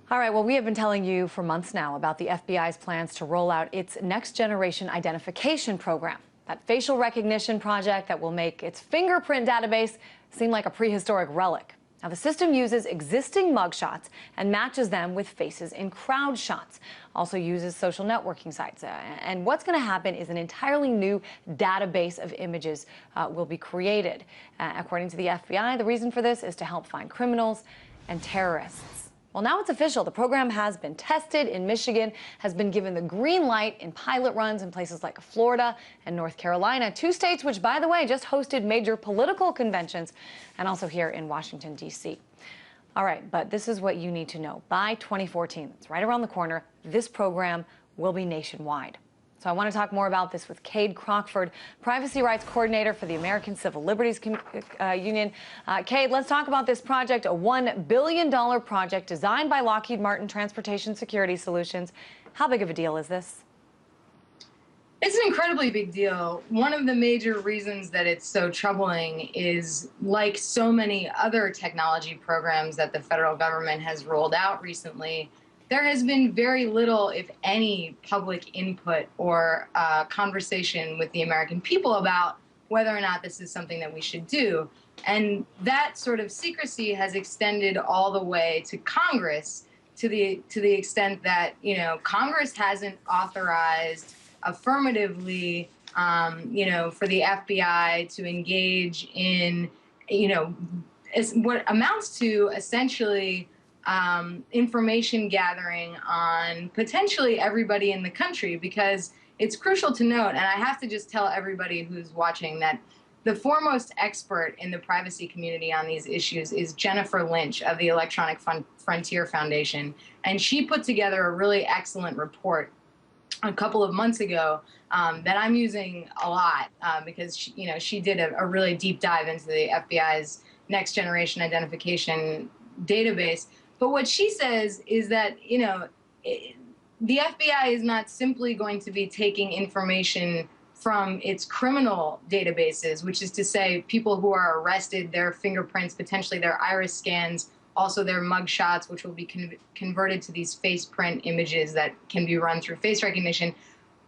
All right, well, we have been telling you for months now about the FBI's plans to roll out its next generation identification program, that facial recognition project that will make its fingerprint database seem like a prehistoric relic. Now, the system uses existing mugshots and matches them with faces in crowd shots. Also uses social networking sites. And what's going to happen is an entirely new database of images will be created. According to the FBI, the reason for this is to help find criminals and terrorists. Well, now it's official. The program has been tested in Michigan, has been given the green light in pilot runs in places like Florida and North Carolina, two states which, by the way, just hosted major political conventions, and also here in Washington, D.C. All right, but this is what you need to know. By 2014, it's right around the corner, this program will be nationwide. So I want to talk more about this with Cade Crockford, Privacy Rights Coordinator for the American Civil Liberties Union. Cade, let's talk about this project, a $1 billion project designed by Lockheed Martin Transportation Security Solutions. How big of a deal is this? It's an incredibly big deal. One of the major reasons that it's so troubling is, like so many other technology programs that the federal government has rolled out recently, there has been very little, if any, public input or conversation with the American people about whether or not this is something that we should do. And that sort of secrecy has extended all the way to Congress, to the extent that, Congress hasn't authorized affirmatively, for the FBI to engage in, what amounts to essentially information gathering on potentially everybody in the country, because it's crucial to note, and I have to just tell everybody who's watching, that the foremost expert in the privacy community on these issues is Jennifer Lynch of the Electronic Frontier Foundation, and she put together a really excellent report a couple of months ago that I'm using a lot because she did a really deep dive into the FBI's next generation identification database. But what she says is that, the FBI is not simply going to be taking information from its criminal databases, which is to say people who are arrested, their fingerprints, potentially their iris scans, also their mug shots, which will be converted to these face print images that can be run through face recognition.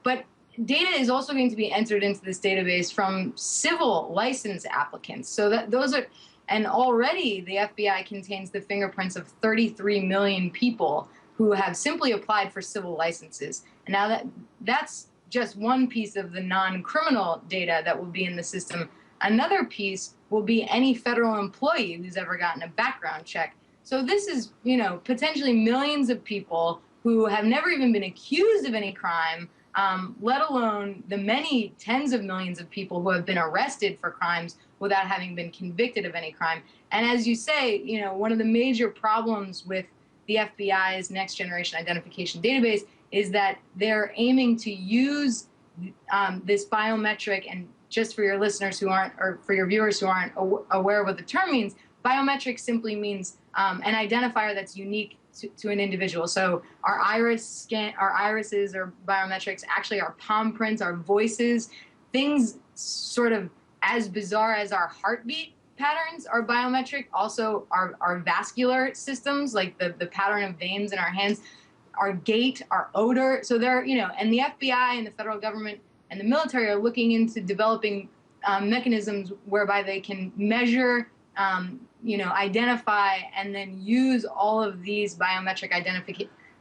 But data is also going to be entered into this database from civil license applicants. So that those are... And already the FBI contains the fingerprints of 33 million people who have simply applied for civil licenses. And now that's just one piece of the non-criminal data that will be in the system. Another piece will be any federal employee who's ever gotten a background check. So this is, potentially millions of people who have never even been accused of any crime, let alone the many tens of millions of people who have been arrested for crimes without having been convicted of any crime. And as you say, one of the major problems with the FBI's next generation identification database is that they're aiming to use this biometric, and just for your listeners who aren't, or for your viewers who aren't aware of what the term means, biometric simply means an identifier that's unique to an individual. So our irises are biometrics, actually our palm prints, our voices, things sort of as bizarre as our heartbeat patterns are biometric. Also our vascular systems, like the pattern of veins in our hands, our gait, our odor. So they're, and the FBI and the federal government and the military are looking into developing mechanisms whereby they can measure, identify, and then use all of these biometric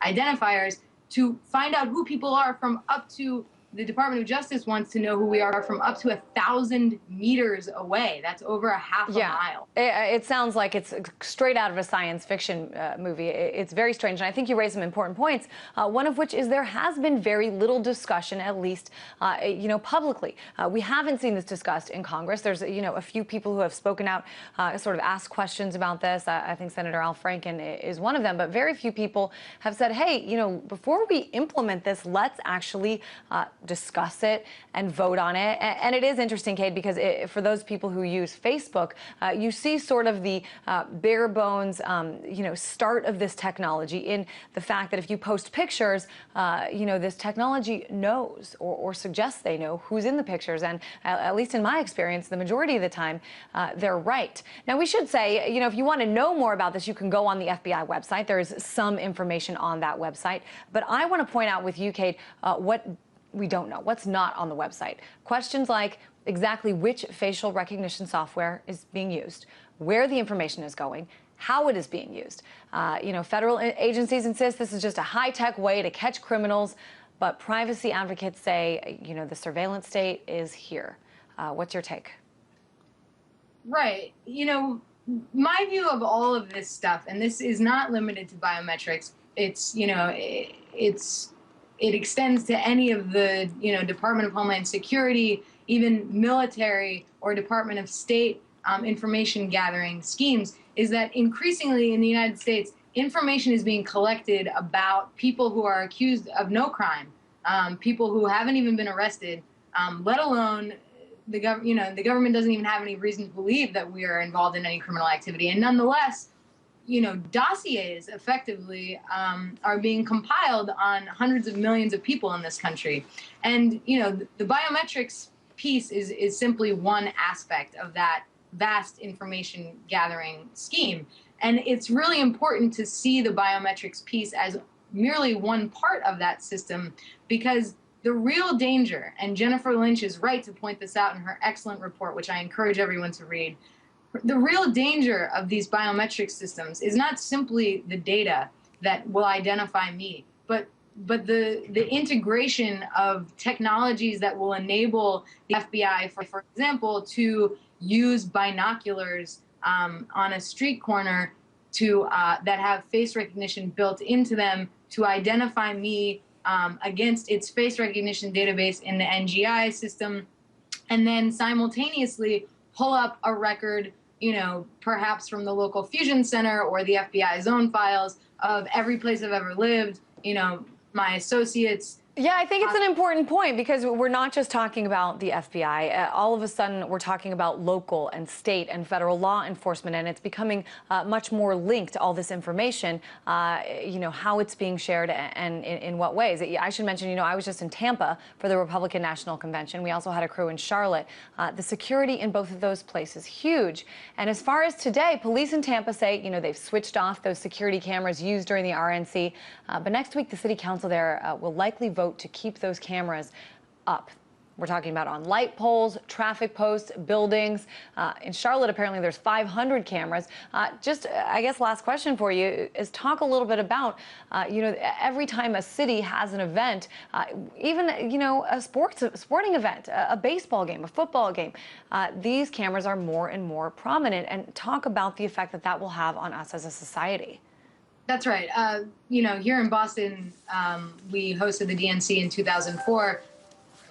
identifiers to find out who people are from up to, the Department of Justice wants to know who we are from up to 1,000 meters away. That's over a half a mile. It sounds like it's straight out of a science fiction movie. It's very strange, and I think you raised some important points, one of which is there has been very little discussion, at least, publicly. We haven't seen this discussed in Congress. There's, a few people who have spoken out, sort of asked questions about this. I think Senator Al Franken is one of them, but very few people have said, hey, before we implement this, let's actually discuss it and vote on it. And it is interesting, Kate, because for those people who use Facebook, you see sort of the bare bones, start of this technology in the fact that if you post pictures, this technology knows or suggests they know who's in the pictures. And at least in my experience, the majority of the time, they're right. Now, we should say, if you want to know more about this, you can go on the FBI website. There is some information on that website. But I want to point out with you, Kate, what we don't know, what's not on the website. Questions like exactly which facial recognition software is being used, where the information is going, how it is being used. Federal agencies insist this is just a high-tech way to catch criminals, but privacy advocates say, the surveillance state is here. What's your take? Right. My view of all of this stuff, and this is not limited to biometrics, it extends to any of the, Department of Homeland Security, even military or Department of State information gathering schemes, is that increasingly in the United States, information is being collected about people who are accused of no crime, people who haven't even been arrested, let alone the government doesn't even have any reason to believe that we are involved in any criminal activity. And nonetheless, dossiers effectively are being compiled on hundreds of millions of people in this country. And, the biometrics piece is simply one aspect of that vast information gathering scheme. And it's really important to see the biometrics piece as merely one part of that system, because the real danger, and Jennifer Lynch is right to point this out in her excellent report, which I encourage everyone to read, the real danger of these biometric systems is not simply the data that will identify me, but the integration of technologies that will enable the FBI, for example, to use binoculars on a street corner that have face recognition built into them to identify me against its face recognition database in the NGI system, and then simultaneously pull up a record, perhaps from the local fusion center or the FBI's own files of every place I've ever lived, my associates. Yeah, I think it's an important point, because we're not just talking about the FBI. All of a sudden, we're talking about local and state and federal law enforcement, and it's becoming much more linked, all this information, how it's being shared and in what ways. I should mention, I was just in Tampa for the Republican National Convention. We also had a crew in Charlotte. The security in both of those places, huge. And as far as today, police in Tampa say, they've switched off those security cameras used during the RNC. But next week, the city council there will likely vote to keep those cameras up. We're talking about on light poles, traffic posts, buildings. In Charlotte, apparently there's 500 cameras. I guess last question for you is talk a little bit about, every time a city has an event, even, a sporting event, a baseball game, a football game, these cameras are more and more prominent, and talk about the effect that will have on us as a society. That's right. Here in Boston, we hosted the DNC in 2004.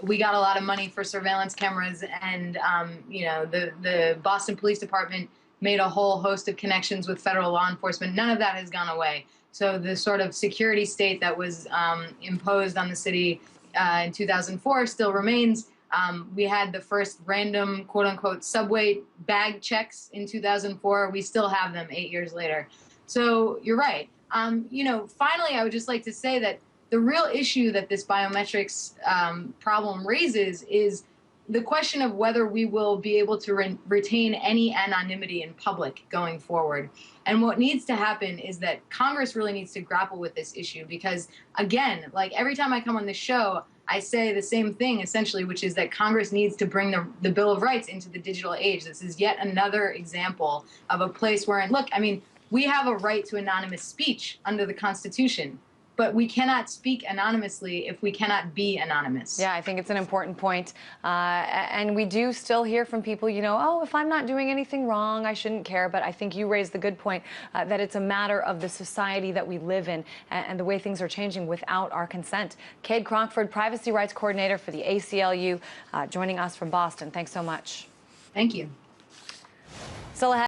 We got a lot of money for surveillance cameras, and, the Boston Police Department made a whole host of connections with federal law enforcement. None of that has gone away. So the sort of security state that was imposed on the city in 2004 still remains. We had the first random, quote unquote, subway bag checks in 2004. We still have them 8 years later. So you're right. Finally, I would just like to say that the real issue that this biometrics problem raises is the question of whether we will be able to retain any anonymity in public going forward. And what needs to happen is that Congress really needs to grapple with this issue, because, again, like every time I come on this show, I say the same thing, essentially, which is that Congress needs to bring the Bill of Rights into the digital age. This is yet another example of a place where, and look, we have a right to anonymous speech under the Constitution, but we cannot speak anonymously if we cannot be anonymous. Yeah, I think it's an important point. And we do still hear from people, oh, if I'm not doing anything wrong, I shouldn't care. But I think you raised the good point that it's a matter of the society that we live in and the way things are changing without our consent. Cade Crockford, Privacy Rights Coordinator for the ACLU, joining us from Boston. Thanks so much. Thank you. Still ahead.